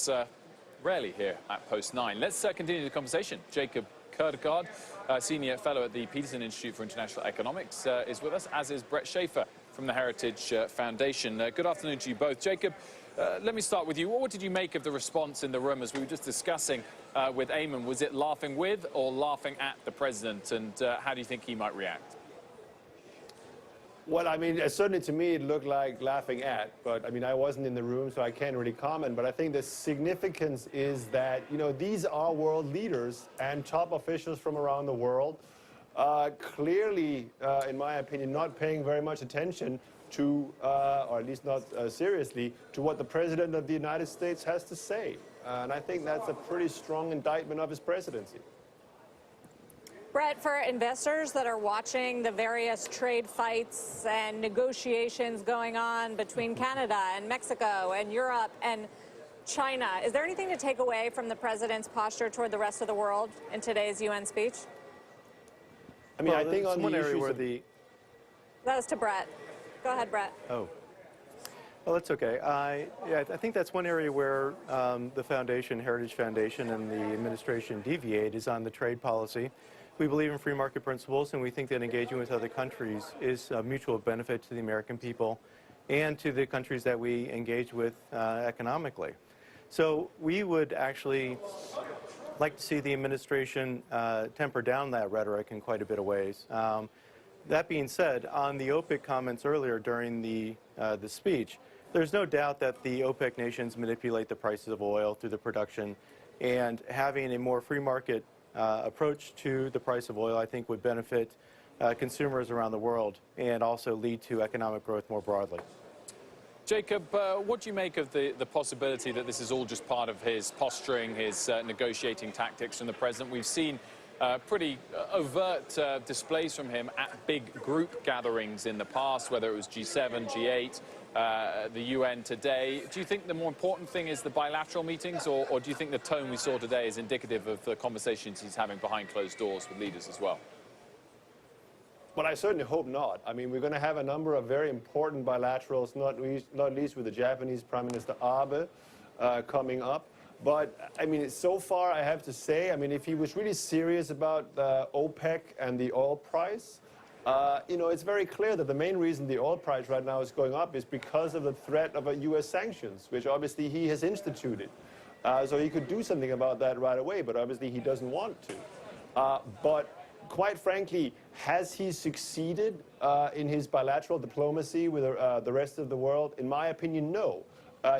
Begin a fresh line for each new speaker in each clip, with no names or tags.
That's rarely here at Post 9. Let's continue the conversation. Jacob Kurdegaard, Senior Fellow at the Peterson Institute for International Economics, is with us, as is Brett Schaefer from the Heritage Foundation. Good afternoon to you both. Jacob, let me start with you. What did you make of the response in the room as we were just discussing with Eamon? Was it laughing with or laughing at the president, and how do you think he might react?
Well, I mean, certainly to me it looked like laughing at, but I mean, I wasn't in the room, so I can't really comment. But I think the significance is that, you know, these are world leaders and top officials from around the world, clearly, in my opinion, not paying very much attention to, or at least not seriously, to what the President of the United States has to say. And I think that's a pretty strong indictment of his presidency.
Brett, for investors that are watching the various trade fights and negotiations going on between Canada and Mexico and Europe and China, is there anything to take away from the president's posture toward the rest of the world in today's UN speech?
I mean, I think on
one
the
area
issues
where
of
That was to Brett. Go ahead, Brett.
Oh. Well, that's okay. Yeah, I think that's one area where the foundation, Heritage Foundation, and the administration deviate is on the trade policy. We believe in free market principles, and we think that engaging with other countries is a mutual benefit to the American people and to the countries that we engage with economically. So we would actually like to see the administration temper down that rhetoric in quite a bit of ways. That being said, on the OPEC comments earlier during the speech, there's no doubt that the OPEC nations manipulate the prices of oil through the production, and having a more free market approach to the price of oil, I think, would benefit consumers around the world and also lead to economic growth more broadly.
Jacob, what do you make of the possibility that this is all just part of his posturing, his negotiating tactics from the president? We've seen pretty overt displays from him at big group gatherings in the past, whether it was G7, G8, the UN today. Do you think the more important thing is the bilateral meetings, or do you think the tone we saw today is indicative of the conversations he's having behind closed doors with leaders as well?
Well, I certainly hope not. I mean, we're going to have a number of very important bilaterals, not least with the Japanese Prime Minister Abe coming up. But, I mean, so far, I have to say, I mean, if he was really serious about OPEC and the oil price, you know, it's very clear that the main reason the oil price right now is going up is because of the threat of U.S. sanctions, which obviously he has instituted. So he could do something about that right away, but obviously he doesn't want to. But quite frankly, has he succeeded in his bilateral diplomacy with the rest of the world? In my opinion, no.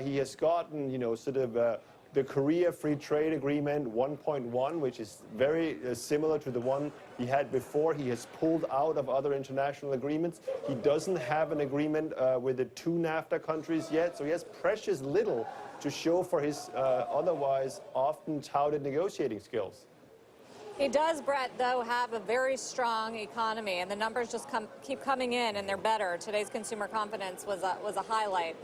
He has gotten, you know, sort of the Korea Free Trade Agreement 1.1, which is very similar to the one he had before. He has pulled out of other international agreements. He doesn't have an agreement with the 2 NAFTA countries yet, so he has precious little to show for his otherwise often touted negotiating skills.
He does, Brett, though, have a very strong economy, and the numbers just keep coming in, and they're better. Today's consumer confidence was a highlight.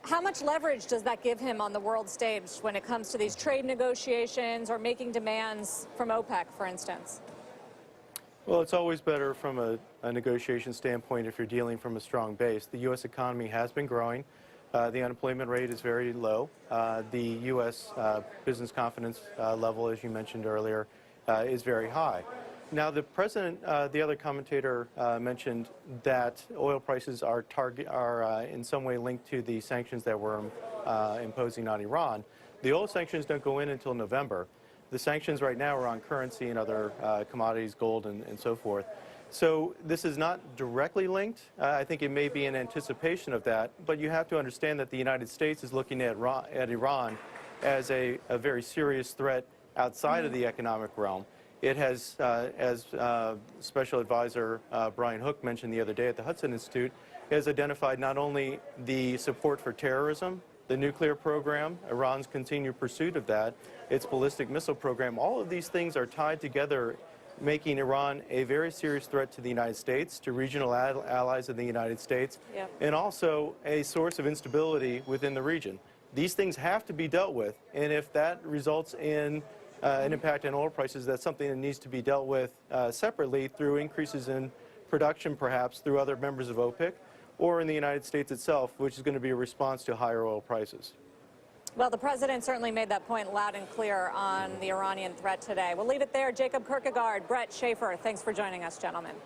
How much leverage does that give him on the world stage when it comes to these trade negotiations or making demands from OPEC, for instance?
Well, it's always better from a negotiation standpoint if you're dealing from a strong base. The U.S. economy has been growing. The unemployment rate is very low. The U.S. business confidence level, as you mentioned earlier, is very high. Now, the president, the other commentator mentioned that oil prices are in some way linked to the sanctions that we're imposing on Iran. The oil sanctions don't go in until November. The sanctions right now are on currency and other commodities, gold and so forth. So this is not directly linked. I think it may be in anticipation of that, but you have to understand that the United States is looking at Iran as a very serious threat outside of the economic realm. It has, as Special Advisor Brian Hook mentioned the other day at the Hudson Institute, has identified not only the support for terrorism, the nuclear program, Iran's continued pursuit of that, its ballistic missile program. All of these things are tied together, making Iran a very serious threat to the United States, to regional allies of the United States, and also a source of instability within the region. These things have to be dealt with, and if that results in an impact on oil prices, that's something that needs to be dealt with separately through increases in production, perhaps through other members of OPEC, or in the United States itself, which is going to be a response to higher oil prices.
Well, the president certainly made that point loud and clear on the Iranian threat today. We'll leave it there. Jacob Kierkegaard, Brett Schaefer, thanks for joining us, gentlemen.